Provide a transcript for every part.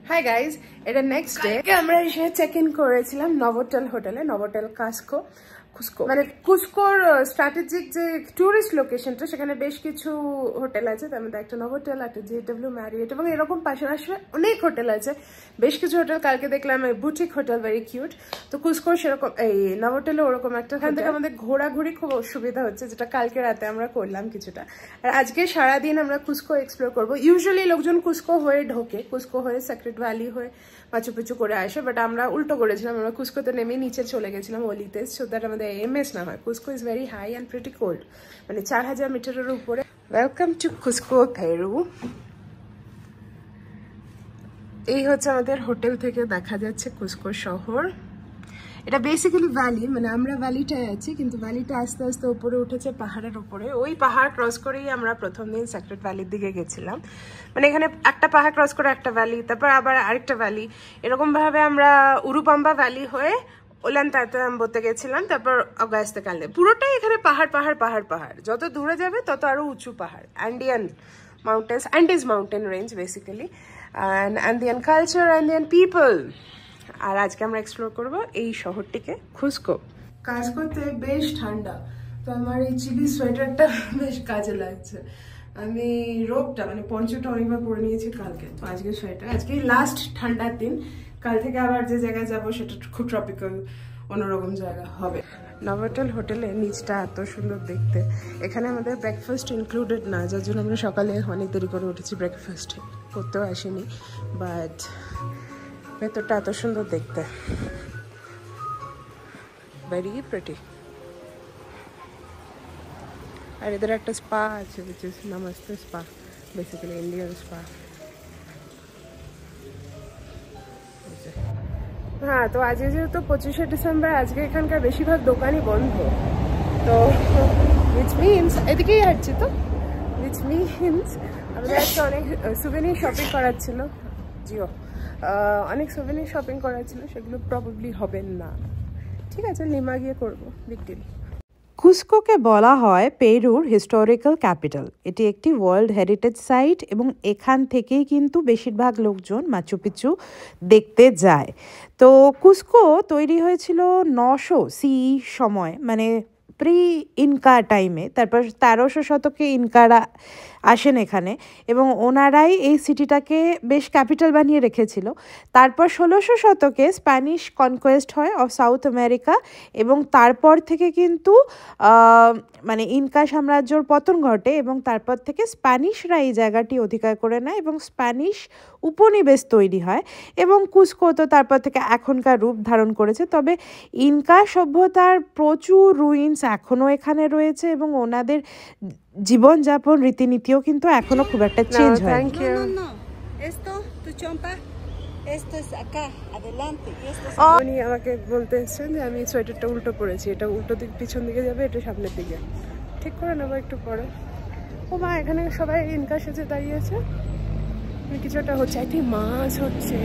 Hi guys, এটা next day আমরা এসে চেক ইন করেছিলাম নভোটেল হোটেলে, নভোটেল কুসকো। মানে কুসকোর স্ট্র্যাটেজিক যে টুরিস্ট লোকেশনটা, সেখানে বেশ কিছু হোটেল আছে, তার মধ্যে একটা নভোটেল, একটা JW ম্যারিয়েট এবং এরকম পাশাপাশি অনেক হোটেল আছে। বেশ কিছু হোটেল কালকে দেখলাম বুটিক হোটেল, ভেরি কিউট। তো কুসকো সেরকম, এই নভোটেলে ওরকম একটা। ওখান থেকে আমাদের ঘোরাঘুরি খুব অসুবিধা হচ্ছে, যেটা কালকে রাতে আমরা করলাম কিছুটা। আর আজকে সারাদিন আমরা কুসকো এক্সপ্লোর করবো। ইউজুয়ালি লোকজন কুসকো হয়ে ঢোকে, কুসকো হয়ে সেক্রেট ভ্যালি হয়ে মাচু পিচু করে আসে, বাট আমরা উল্টো করেছিলাম। আমরা কুসকোতে নেমে নিচে চলে গেছিলাম ওলিতে, সো দ্যাট আমাদের এমএস না হয়। Cusco is very high and pretty cold, মানে 4000 মিটারের উপরে। Welcome to Cusco, Peru. এই হচ্ছে আমাদের হোটেল থেকে দেখা যাচ্ছে কুসকো শহর। এটা বেসিক্যালি ভ্যালি, মানে আমরা ভ্যালিটায় আছি, কিন্তু ভ্যালিটা আস্তে আস্তে উপরে উঠেছে পাহাড়ের উপরে। ওই পাহাড় ক্রস করেই আমরা প্রথম দিন সেক্রেট ভ্যালির দিকে গেছিলাম। মানে এখানে একটা পাহাড় ক্রস করে একটা ভ্যালি, তারপর আবার আরেকটা ভ্যালি, এরকম ভাবে আমরা উরুপাম্বা ভ্যালি হয়ে ওলান্তাতাম্বোতে গেছিলাম, তারপর অগাস্তে কালে। পুরোটাই এখানে পাহাড় পাহাড় পাহাড় পাহাড়, যত দূরে যাবে তত আরো উঁচু পাহাড়। Andean mountains, Andes mountain range basically, and Andean culture, Andean people. আর আজকে আমরা এক্সপ্লোর করব এই শহরটিকে, কুসকো। কাজ করতে বেশ ঠান্ডা, তো আমার এই চিলি সোয়েটারটা বেশ কাজে লাগছে। আমি রোগটা মানে পঞ্চটা অনেকবার পরে নিয়েছি কালকে, তো আজকে সোয়েটার। আজকে লাস্ট ঠান্ডার দিন, কাল থেকে আবার যে জায়গায় যাবো সেটা খুব ট্রপিক্যাল অন্যরকম জায়গা হবে। নভোটেল হোটেলে নিচটা এত সুন্দর দেখতে। এখানে আমাদের ব্রেকফাস্ট ইনক্লুডেড না, যার জন্য আমরা সকালে অনেক দেরি করে উঠেছি, ব্রেকফাস্ট করতেও আসেনি, বাট ভেতরটা এত সুন্দর দেখতে, ভেরি প্রিটি। আর এদের একটা স্পা আছে, which is Namaste Spa, basically Indian spa. হ্যাঁ, তো আজকে যেহেতু 25শে ডিসেম্বর, আজকে এখানকার বেশিরভাগ দোকানই বন্ধ। তো which means এদিকেই হাঁটছি, তো which means আমাদের আজকে অনেক সুভেনির শপিং করার ছিল। জিও অনেক সুভেনির শপিং করার ছিল, সেগুলো প্রবাবলি হবে না। ঠিক আছে, লিমা গিয়ে করবো, বিগ ডিল। কুসকোকে বলা হয় পেরুর হিস্টোরিক্যাল ক্যাপিটাল। এটি একটি ওয়ার্ল্ড হেরিটেজ সাইট এবং এখান থেকেই কিন্তু বেশিরভাগ লোকজন মাচু পিচু দেখতে যায়। তো কুসকো তৈরি হয়েছিল 900 CE সময়, মানে প্রি ইনকা টাইমে। তারপর 1300 শতকে ইনকারা আসেন এখানে এবং ওনারাই এই সিটিটাকে বেশ ক্যাপিটাল বানিয়ে রেখেছিল। তারপর 1600 শতকে স্প্যানিশ কনকোয়েস্ট হয় অফ সাউথ আমেরিকা এবং তারপর থেকে কিন্তু মানে ইনকা সাম্রাজ্যর পতন ঘটে এবং তারপর থেকে স্প্যানিশরা এই জায়গাটি অধিকার করে নেয় এবং স্প্যানিশ উপনিবেশ তৈরি হয় এবং কুসকো তো তারপর থেকে এখনকার রূপ ধারণ করেছে। তবে ইনকা সভ্যতার প্রচুর রুইন্স এখনও এখানে রয়েছে এবং ওনাদের জীবনযাপন রীতিনীতিও কিন্তু এখনো খুব একটা চেঞ্জ হয়। উনি আমাকে বলতে এসেছেন যে আমি সোয়েটারটা উল্টো পরেছি, এটা উল্টো দিক পিছন দিকে যাবে, এটা সামনের দিকে। ঠিক করে নেবো একটু পরে। ও মা, এখানে সবাই ইনকা সেজে দাঁড়িয়েছে, কিছু একটা হচ্ছে, আই থিঙ্ক মাছ হচ্ছে।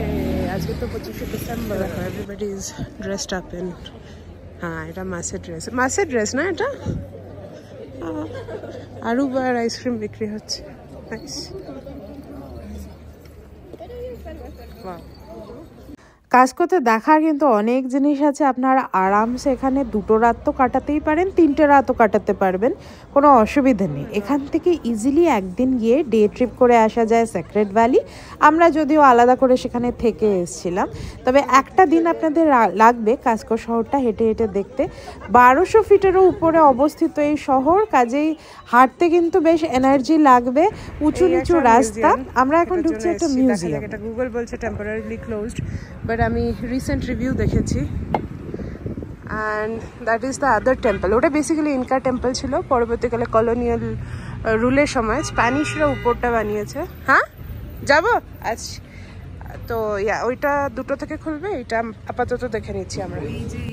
আজকে তো 25শে December, everybody is dressed up in. হ্যাঁ, এটা মাছের ড্রেস, মাছের ড্রেস না এটা। আরুবার আইসক্রিম বিক্রি হচ্ছে, নাইস। কাসকোতে দেখার কিন্তু অনেক জিনিস আছে। আপনারা আরামসে এখানে 2টো রাত তো কাটাতেই পারেন, 3টে রাতও কাটাতে পারবেন, কোনো অসুবিধা নেই। এখান থেকে ইজিলি একদিন গিয়ে ডে ট্রিপ করে আসা যায় সেক্রেট ভ্যালি। আমরা যদিও আলাদা করে সেখানে থেকে এসেছিলাম, তবে একটা দিন আপনাদের লাগবে কাসকো শহরটা হেঁটে হেঁটে দেখতে। 1200 ফিটেরও উপরে অবস্থিত এই শহর, কাজেই হাঁটতে কিন্তু বেশ এনার্জি লাগবে, উঁচু নিচু রাস্তা। আমরা এখন ঢুকছি একটা মিউজিয়াম। এটা গুগল বলছে টেম্পোরারিলি ক্লোজড, বাট আমি রিসেন্ট রিভিউ দেখেছি, and that is the other temple. ওটা বেসিক্যালি ইনকা টেম্পল ছিল, পরবর্তীকালে কলোনিয়াল রুলের সময় স্প্যানিশরা উপরটা বানিয়েছে। হ্যাঁ, যাবো আচ্ছা। তো ওইটা 2টো থেকে খুলবে, এটা আপাতত দেখে নিচ্ছি আমরা। এই যে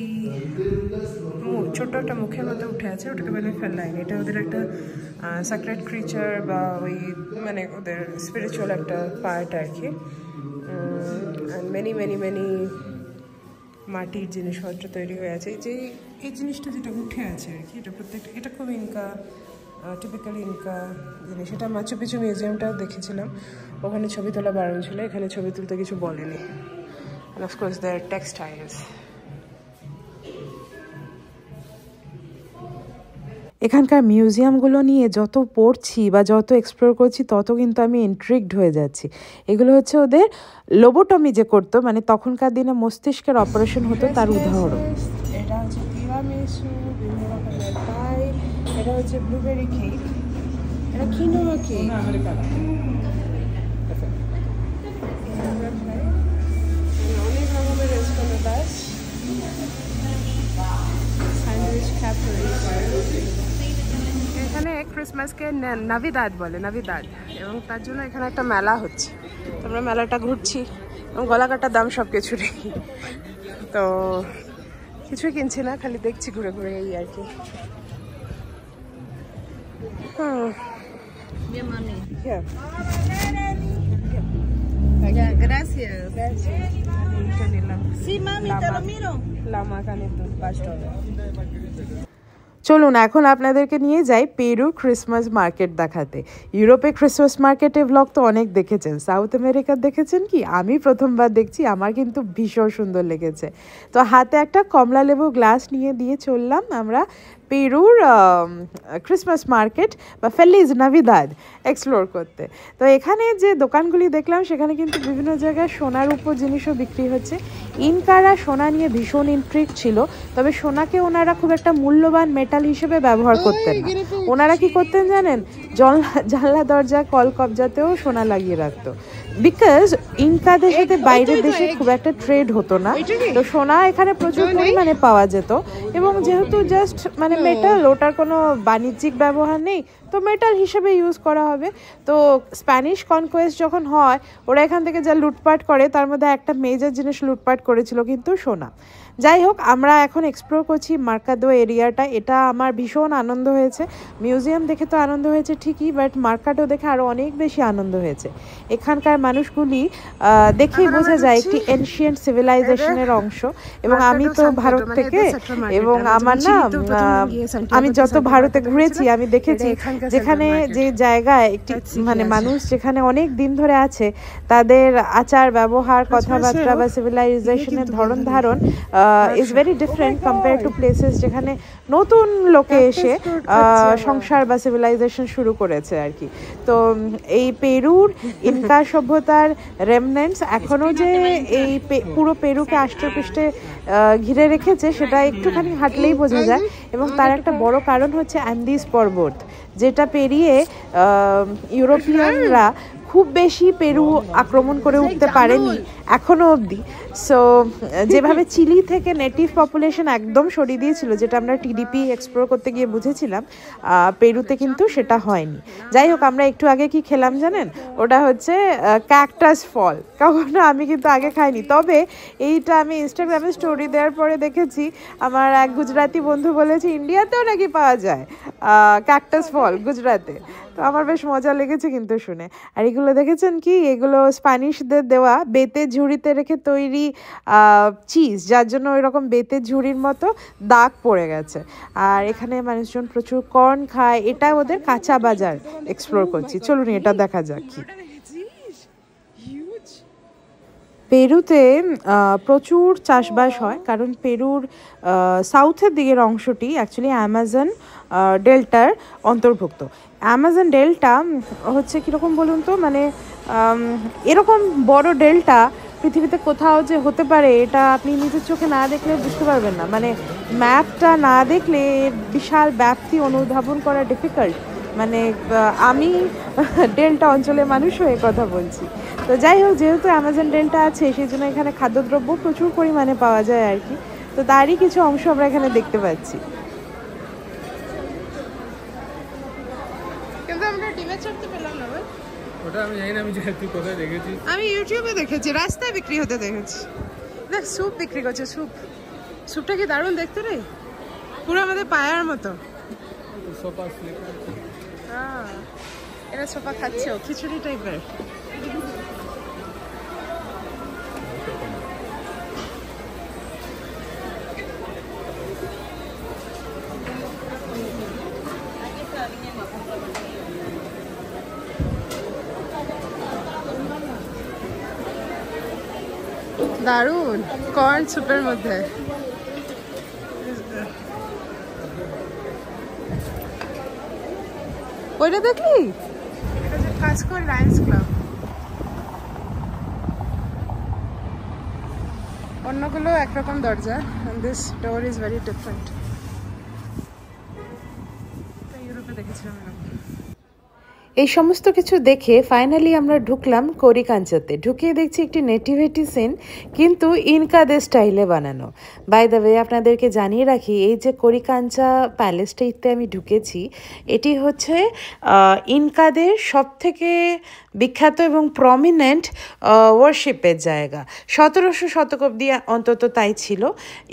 ছোট্ট একটা মুখের মধ্যে উঠে আছে, ওটাকে মানে ফেললাইন। এটা ওদের একটা সাক্রেট ক্রিচার বা ওই মানে ওদের স্পিরিচুয়াল একটা পার্ট আর কি। মেনি মেনি মেনি মাটির জিনিসপত্র তৈরি হয়ে আছে। এই জিনিসটা যেটা উঠে আছে আর কি, এটা প্রত্যেকটা, এটা খুব ইনকা টিপিক্যাল ইনকা জিনিস। এটা মাচু পিচু মিউজিয়ামটাও দেখেছিলাম, ওখানে ছবি তোলা বারণ ছিল, এখানে ছবি তুলতে কিছু বলেনি। And of course their textiles. এখানকার মিউজিয়ামগুলো নিয়ে যত পড়ছি বা যত এক্সপ্লোর করছি তত কিন্তু আমি ইন্ট্রিগড হয়ে যাচ্ছি। এগুলো হচ্ছে ওদের লোবোটমি যে করতো, মানে তখনকার দিনে মস্তিষ্কের অপারেশন হতো তার উদাহরণ। এটা হচ্ছে তিরামিসু, বিভিন্ন রকমের পাই, এটা হচ্ছে ব্লুবেরি কেক, এটা কিনোয়া কেক, অনেক রকমের রেস্টুরেন্ট, স্যান্ডউইচ ক্যাফে। এখানে ক্রিসমাসকে নাভিদাদ বলে, নাভিদাদ, এবং তার জন্য এখানে একটা মেলা হচ্ছে। আমরা মেলাটা ঘুরছি এবং গলা কাটার দাম সব কিছুরই, তো কিছুই কিনছি না, খালি দেখছি ঘুরে ঘুরে, এই আর কি। চলুন এখন আপনাদেরকে নিয়ে যাই পেরু ক্রিসমাস মার্কেট দেখাতে। ইউরোপে ক্রিসমাস মার্কেটের ব্লগ তো অনেক দেখেছেন, সাউথ আমেরিকার দেখেছেন কি? আমি প্রথমবার দেখছি, আমার কিন্তু ভীষণ সুন্দর লেগেছে। তো হাতে একটা কমলা লেবু গ্লাস নিয়ে দিয়ে চললাম আমরা পেরুর ক্রিসমাস মার্কেট বা ফেলিজ নাভিদাদ এক্সপ্লোর করতে। তো এখানে যে দোকানগুলি দেখলাম সেখানে কিন্তু বিভিন্ন জায়গায় সোনার উপর জিনিসও বিক্রি হচ্ছে। ইনকারা সোনা নিয়ে ভীষণ ইন্ট্রিগ ছিল, তবে সোনাকে ওনারা খুব একটা মূল্যবান মেটাল হিসেবে ব্যবহার করতেন না। ওনারা কি করতেন জানেন? জানলা দরজা কল কবজাতেও সোনা লাগিয়ে রাখতো, বিকজ ইনকাদের সাথে বাইরের দেশে খুব একটা ট্রেড হতো না, তো সোনা এখানে প্রচুর পরিমাণে পাওয়া যেত। এবং যেহেতু জাস্ট মানে মেটাল, ওটার কোনো বাণিজ্যিক ব্যবহার নেই, তো মেটাল হিসেবে ইউজ করা হবে। তো স্প্যানিশ কনকোয়েস্ট যখন হয়, ওরা এখান থেকে যা লুটপাট করে তার মধ্যে একটা মেজর জিনিস লুটপাট করেছিল কিন্তু সোনা। যাই হোক, আমরা এখন এক্সপ্লোর করছি মার্কাদো এরিয়াটা। এটা আমার ভীষণ আনন্দ হয়েছে। মিউজিয়াম দেখে তো আনন্দ হয়েছে ঠিকই, বাট মার্কাদো দেখে আরও অনেক বেশি আনন্দ হয়েছে। এখানকার মানুষগুলি দেখেই বোঝা যায় একটি এনশিয়েন্ট সিভিলাইজেশনের অংশ। এবং আমি তো ভারত থেকে, এবং আমার না আমি যত ভারতে ঘুরেছি আমি দেখেছি যেখানে যে জায়গায় একটি মানে মানুষ যেখানে অনেক দিন ধরে আছে, তাদের আচার ব্যবহার, কথাবার্তা বা সিভিলাইজেশনের ধরন ধারণ is very different compared to places যেখানে নতুন লোকে এসে সংসার বা সিভিলাইজেশন শুরু করেছে আর কি। তো এই পেরুর ইনকা সভ্যতার রেমনেন্টস এখনো যে এই পুরো পেরুকে আষ্টপৃষ্টে ঘিরে রেখেছে সেটা একটুখানি হাঁটলেই বোঝা যায়। এবং তার একটা বড় কারণ হচ্ছে অ্যান্দিস পর্বত, যেটা পেরিয়ে ইউরোপিয়ানরা খুব বেশি পেরু আক্রমণ করে উঠতে পারেনি এখনো অবধি। সো যেভাবে চিলি থেকে নেটিভ পপুলেশন একদম সরিয়ে দিয়েছিল, যেটা আমরা টিডিপি এক্সপ্লোর করতে গিয়ে বুঝেছিলাম, পেরুতে কিন্তু সেটা হয়নি। যাই হোক, আমরা একটু আগে কি খেলাম জানেন? ওটা হচ্ছে ক্যাকটাস ফল। কখনো আমি কিন্তু আগে খাইনি, তবে এইটা আমি ইনস্টাগ্রামে স্টোরি দেওয়ার পরে দেখেছি, আমার এক গুজরাটি বন্ধু বলেছে ইন্ডিয়াতেও নাকি পাওয়া যায় ক্যাকটাস ফল গুজরাতে। তো আমার বেশ মজা লেগেছে কিন্তু শুনে। আর এগুলো দেখেছেন কি? এগুলো স্প্যানিশদের দেওয়া বেতের ঝুড়িতে রেখে তৈরি চিজ, যার জন্য ওই রকম বেতের ঝুড়ির মতো দাগ পড়ে গেছে। আর এখানে মানুষজন প্রচুর কর্ন খায়, এটা ওদের কাঁচা বাজার এক্সপ্লোর করছি। চলুন এটা দেখা যাক কি। পেরুতে প্রচুর চাষবাস হয়, কারণ পেরুর সাউথের দিকের অংশটি অ্যাকচুয়ালি অ্যামাজন ডেল্টার অন্তর্ভুক্ত। অ্যামাজন ডেল্টা হচ্ছে কীরকম বলুন তো, মানে এরকম বড় ডেল্টা পৃথিবীতে কোথাও যে হতে পারে এটা আপনি নিজের চোখে না দেখলে বুঝতে পারবেন না। মানে ম্যাপটা না দেখলে বিশাল ব্যাপ্তি অনুধাবন করা ডিফিকাল্ট। মানে আমি ডেল্টা অঞ্চলের মানুষ হয়ে কথা বলছি। তো যাই হোক, যেহেতু অ্যামাজন ডেল্টা আছে সেই জন্য এখানে খাদ্যদ্রব্য প্রচুর পরিমাণে পাওয়া যায় আর কি। তো তারই কিছু অংশ আমরা এখানে দেখতে পাচ্ছি। কিন্তু আমরা ডিমে চড়তে পেলাম না। ওটা আমি জানি না, আমি তুই কোথায় দেখেছি? আমি ইউটিউবে দেখেছি, রাস্তায় বিক্রি হতে দেখেছি। দেখ, স্যুপ বিক্রি করছে, স্যুপ। স্যুপটা কি দারুণ দেখতে রে, পুরো আমাদের পায়ার মতো। সোফা স্লিপ, হ্যাঁ, এরা সোফা খাচ্ছে, খিচুড়ি টাইপের। দারুণ কর্ন স্যুপের মধ্যে। ওইটা দেখলি? এটা যে কাজকর লায়ন্স ক্লাব। অন্যগুলো একরকম দরজা, and this door is very different. ইউরোপে দেখেছিলাম এরকম। এই সমস্ত কিছু দেখে ফাইনালি আমরা ঢুকলাম করিকাঞ্চাতে। ঢুকিয়ে দেখছি একটি নেটিভিটি সিন, কিন্তু ইনকাদের স্টাইলে বানানো। বাই দ্য ওয়ে আপনাদেরকে জানিয়ে রাখি, এই যে করিকাঞ্চা প্যালেসটাতে আমি ঢুকেছি, এটি হচ্ছে ইনকাদের সবথেকে বিখ্যাত এবং প্রমিনেন্ট ওয়ারশিপের জায়গা। 1700 শতক অব্দি অন্তত তাই ছিল।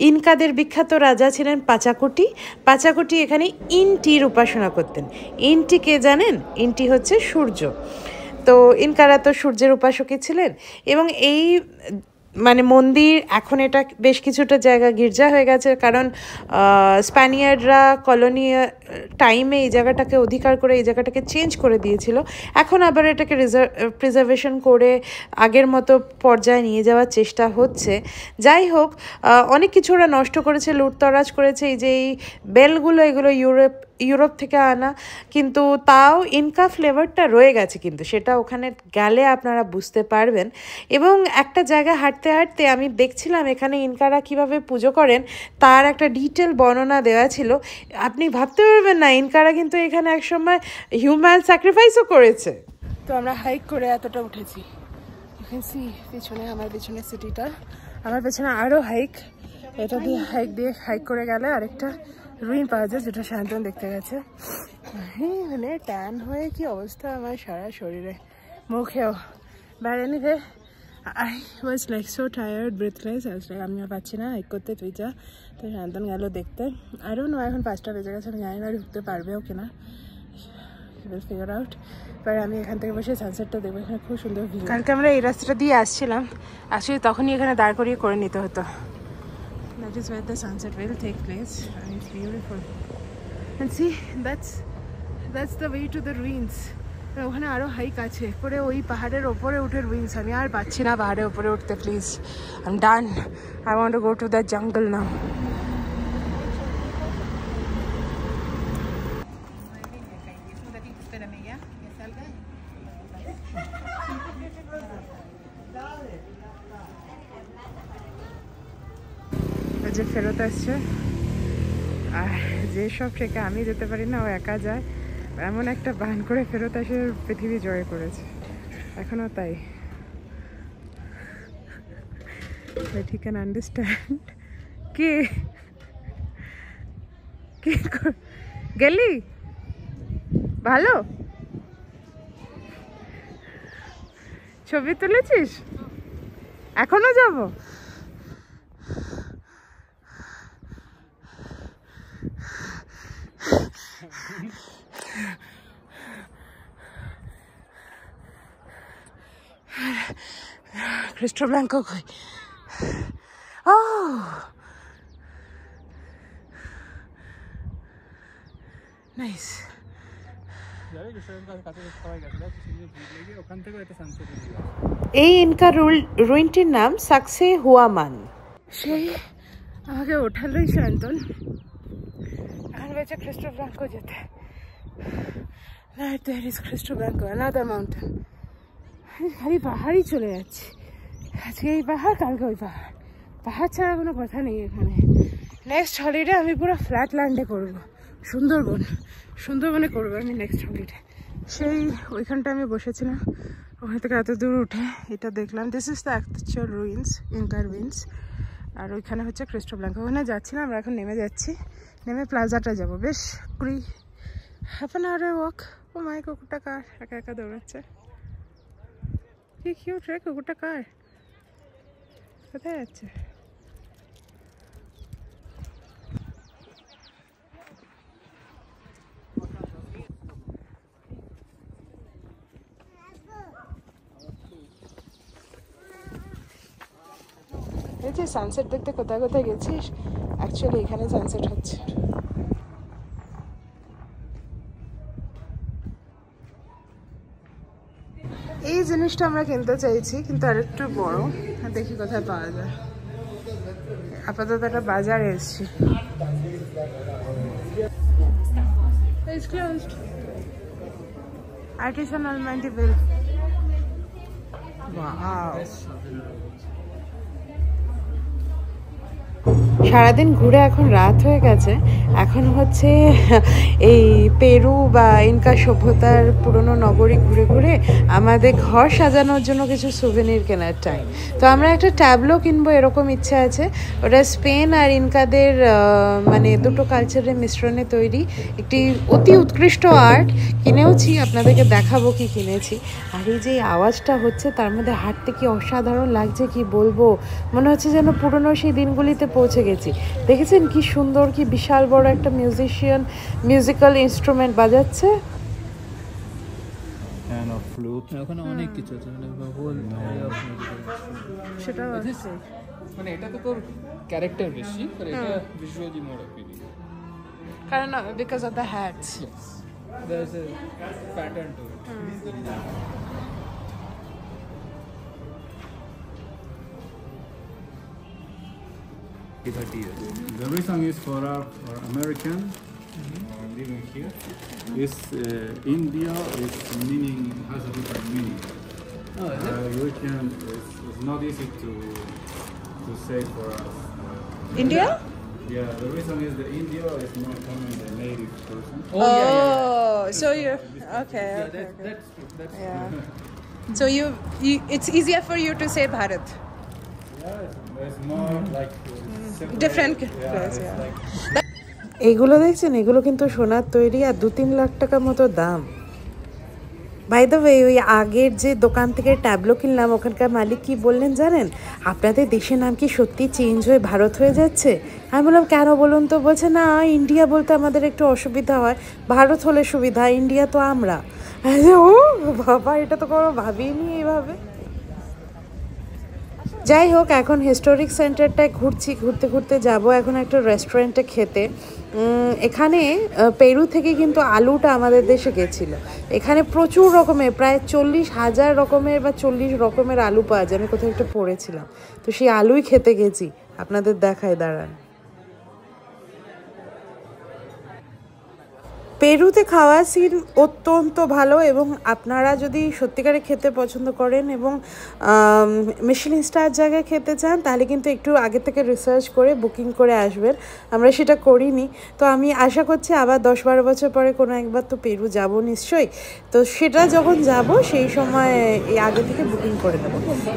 ইনকাদের বিখ্যাত রাজা ছিলেন পাচাকুটি। পাচাকুটি এখানে ইনটির উপাসনা করতেন। ইনটি কে জানেন? ইনটি হচ্ছে সূর্য। তো ইনকারা তো সূর্যের উপাসকই ছিলেন। এবং এই মানে মন্দির এখন এটা বেশ কিছুটা জায়গা গির্জা হয়ে গেছে, কারণ স্প্যানিয়ার্ডরা কলোনি টাইমে এই জায়গাটাকে অধিকার করে এই জায়গাটাকে চেঞ্জ করে দিয়েছিল। এখন আবার এটাকে প্রিজার্ভেশন করে আগের মতো পর্যায়ে নিয়ে যাওয়ার চেষ্টা হচ্ছে। যাই হোক, অনেক কিছু ওরা নষ্ট করেছে, লুটতরাজ করেছে। এই যে এই বেলগুলো, এগুলো ইউরোপ থেকে আনা, কিন্তু তাও ইনকা ফ্লেভারটা রয়ে গেছে, কিন্তু সেটা ওখানে গেলে আপনারা বুঝতে পারবেন। এবং একটা জায়গা হাঁটতে হাঁটতে আমি দেখছিলাম এখানে ইনকারা কিভাবে পুজো করেন তার একটা ডিটেল বর্ণনা দেওয়া ছিল। আপনি ভাবতে পারবেন না, ইনকারা কিন্তু এখানে একসময় হিউম্যান স্যাক্রিফাইসও করেছে। তো আমরা হাইক করে এতটা উঠেছি। পিছনে আমার পিছনে সিটিটা, আমার পেছনে আরও হাইক। এটা দিয়ে হাইক করে গেলে আরেকটা রুইন পাওয়া যায়, যেটা শান্তন দেখতে গেছে। মানে ট্যান হয়ে কি অবস্থা আমার সারা শরীরে, মুখেও। But anyway, I was like so tired, breathless. I was like, আমি আর পাচ্ছি না হাইক করতে, তুই যা। তো শান্তন গেল দেখতে। I don't know, এখন 5টা বেজে গেছে, আমি জানি না ঢুকতে পারবেও কিনা, we'll figure out. বাট আমি এখান থেকে বসে সানসেটটা দেখবো, এখানে খুব সুন্দর ভিউ। কালকে আমরা এই রাস্তাটা দিয়ে আসছিলাম, আসলে তখনই এখানে দাঁড় করিয়ে করে নিতে হতো। That is where the sunset will take place, and it's beautiful. And see, that's the way to the ruins. ওখানে আরো হাইক আছে, করে ওই পাহাড়ের ওপরে উঠে রুইন্স। আমি আর পাচ্ছি না পাহাড়ের ওপরে উঠতে, please, I'm done. I want to go to the jungle now. যে ফেরত আসছে, আর যেসব ট্রেকে আমি যেতে পারি না ও একা যায়, এমন একটা বান করে ফেরত আসে, পৃথিবী জয় করেছে। এখনও তাই। But he can understand. কি গেলি? ভালো ছবি তুলেছিস? এখনো যাবো? Cristo Blanco কই? Oh, nice. এই ইনকা রুইনটির নাম সাকসে হুয়ামান। সেই আমাকে ওঠালোই শান্তন, এখন বেঁচে ক্রিস্টো ব্লাঙ্কো যেতে। There is Cristo Blanco, another mountain. খালি পাহাড়ই চলে যাচ্ছে, আজকে এই পাহাড়, কালকে ওই পাহাড়। পাহাড় ছাড়া কোনো কথা নেই এখানে। নেক্সট হলিডে আমি পুরো ফ্ল্যাট ল্যান্ডে করবো, সুন্দরবনে করবো আমি নেক্সট হলিডে। সেই ওইখানটা আমি বসেছিলাম, ওখান থেকে এত দূর উঠে এটা দেখলাম। This is the actual ruins, Inca ruins. আর ওইখানে হচ্ছে ক্রিস্টো ব্ল্যাঙ্কো। ওখানে যাচ্ছিলাম, আমরা এখন নেমে যাচ্ছি, নেমে প্লাজাটা যাবো। বেশ হাফ অ্যান আওয়ারের ওয়াক। ও মাই, কুকুরটা কার? একা একা দৌড়াচ্ছে, কি কিউট রে। কুকুরটা কার? কোথায় যাচ্ছে? এই যে সানসেট দেখতে কোথায় কোথায় গেছিস, অ্যাকচুয়ালি এখানে সানসেট হচ্ছে। এই জিনিসটা আমরা কিনতে চাইছি, কিন্তু আর একটু বড়, দেখি কোথায় পাওয়া যায়। আপাতত একটা বাজারে এসেছি। It's closed. Artisanal Mandeville. Wow. সারাদিন ঘুরে এখন রাত হয়ে গেছে, এখন হচ্ছে এই পেরু বা ইনকা সভ্যতার পুরনো নগরী ঘুরে ঘুরে আমাদের ঘর সাজানোর জন্য কিছু সুভেনির কেনার টাইম। তো আমরা একটা ট্যাবলো কিনবো এরকম ইচ্ছা আছে। ওটা স্পেন আর ইনকাদের মানে দুটো কালচারের মিশ্রণে তৈরি একটি অতি উৎকৃষ্ট আর্ট। কিনেওছি, আপনাদেরকে দেখাবো কি কিনেছি। আর এই যে আওয়াজটা হচ্ছে তার মধ্যে হাঁটতে কি অসাধারণ লাগছে কি বলবো, মনে হচ্ছে যেন পুরনো সেই দিনগুলিতে পৌঁছে গেছি। দেখেছেন কি সুন্দর, কি বিশাল বড় একটা মিউজিশিয়ান মিউজিক্যাল ইনস্ট্রুমেন্ট বাজাচ্ছে। ওখানে অনেক কিছু আছে, সেটা মানে এটাতে তোর ক্যারেক্টার বেশি, আর এটা ভিজুয়ালি মোর অ্যাপিলিং, কারণ because of the hats. There is a pattern to it. The reason is for American living here is India is meaning has a different meaning. You can it's not easy to say for us. India? Yeah, the reason is that India is not coming the native person. Oh, so you okay. Yeah, Okay. that's true. That's Yeah. So you it's easier for you to say Bharat. Yeah, it's more like separate. Different Yeah, place, it's yeah. like এগুলো দেখছেন, এগুলো কিন্তু সোনার তৈরি আর 2-3 লাখ টাকা মতো দাম। By the way, ওই আগের যে দোকান থেকে ট্যাবলো কিনলাম ওখানকার মালিক কি বললেন জানেন? আপনাদের দেশের নাম কি সত্যি চেঞ্জ হয়ে ভারত হয়ে যাচ্ছে? আমি বললাম কেন বলুন তো? বলছে না, ইন্ডিয়া বলতে আমাদের একটু অসুবিধা হয়, ভারত হলে সুবিধা, ইন্ডিয়া তো আমরা। ও বাবা, এটা তো কোনো ভাবিনি এইভাবে। যাই হোক, এখন হিস্টোরিক সেন্টারটায় ঘুরছি, ঘুরতে ঘুরতে যাব এখন একটা রেস্টুরেন্টে খেতে। এখানে পেরু থেকে কিন্তু আলুটা আমাদের দেশে গেছিলো। এখানে প্রচুর রকমের, প্রায় 40,000 রকমের বা 40 রকমের আলু পাওয়া যায়। আমি কোথাও একটা পড়েছিলাম, তো সেই আলুই খেতে গেছি। আপনাদের দেখায়, দাঁড়ান। পেরুতে খাওয়ার সিন অত্যন্ত ভালো, এবং আপনারা যদি সত্যিকারে খেতে পছন্দ করেন এবং মিশেলিন স্টার জায়গায় খেতে চান, তাহলে কিন্তু একটু আগে থেকে রিসার্চ করে বুকিং করে আসবেন। আমরা সেটা করিনি, তো আমি আশা করছি আবার 10-12 বছর পরে কোনো একবার তো পেরু যাব নিশ্চয়ই। তো সেটা যখন যাব সেই সময় এই আগে থেকে বুকিং করে নেব।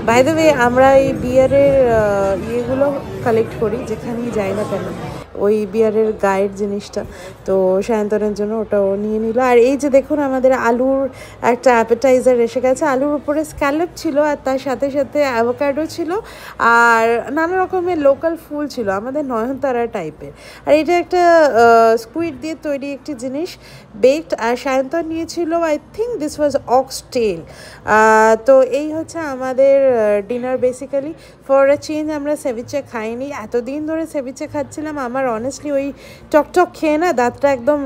বাই দ্য ওয়ে, আমরা এই বিয়ারের ইয়েগুলো কালেক্ট করি যেখানেই যাই না কেন, ওই বিয়ারের গাইড জিনিসটা, তো সায়ন্তনের জন্য ওটাও নিয়ে নিল। আর এই যে দেখুন, আমাদের আলুর একটা অ্যাপেটাইজার এসে গেছে। আলুর উপরে স্ক্যালপ ছিল, আর তার সাথে সাথে অ্যাভোকাডো ছিল, আর নানা রকমের লোকাল ফুল ছিল, আমাদের নয়নতারা টাইপের। আর এটা একটা স্কুইড দিয়ে তৈরি একটি জিনিস, বেকড। আর সায়ন্তন নিয়েছিল, I think this was ox tail. তো এই হচ্ছে আমাদের dinner basically. For a change আমরা সেভিচে খাইনি, এতদিন ধরে সেভিচে খাচ্ছিলাম। আমার অনেস্টলি ওই টকটক খেয়ে না দাঁতটা একদম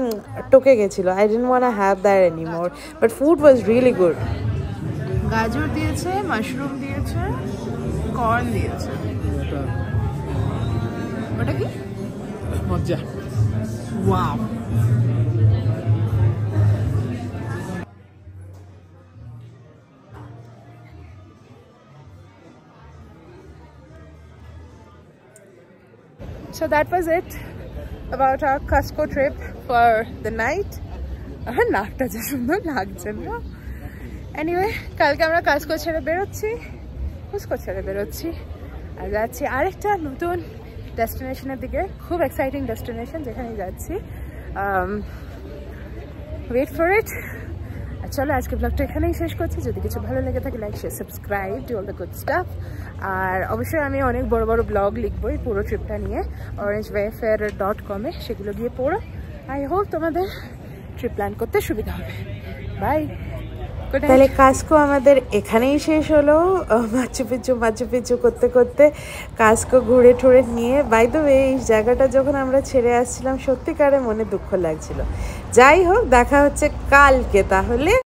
টকে গেছিলো। I didn't want to have that anymore, but food was really good. গাজর দিয়েছে, মাশরুম দিয়েছে, কর্ন দিয়েছে। ওটা কি? মজা। Wow. So that was it about our Cusco trip for the night. নাকটা যে সুন্দর লাগছে না। এনিওয়ে, কালকে আমরা কাস্কো ছেড়ে বেরোচ্ছি, কুস্কো ছেড়ে বেরোচ্ছি, আর যাচ্ছি আরেকটা নতুন ডেস্টিনেশনের দিকে। খুব এক্সাইটিং ডেস্টিনেশন যেখানে যাচ্ছি। Wait for it. আর চলো, আজকে ব্লগটা এখানেই শেষ করছি। যদি কিছু ভালো লেগে থাকে, like, share, subscribe, do all the good stuff. আর অবশ্যই আমি অনেক বড় বড় ব্লগ লিখবো এই পুরো ট্রিপটা নিয়ে orangewayfair.com-এ, সেগুলো গিয়ে পড়ো। আই হোপ তোমাদের ট্রিপ প্ল্যান করতে সুবিধা হবে। বাই। তাহলে কাস্কো আমাদের এখানেই শেষ হলো। মাচু পিচু করতে করতে কাস্কো ঘুরে ঠুরে নিয়ে। বাই দ্য ওয়ে, এই জায়গাটা যখন আমরা ছেড়ে আসছিলাম সত্যিকারে মনে দুঃখ লাগছিল। যাই হোক, দেখা হচ্ছে কালকে তাহলে।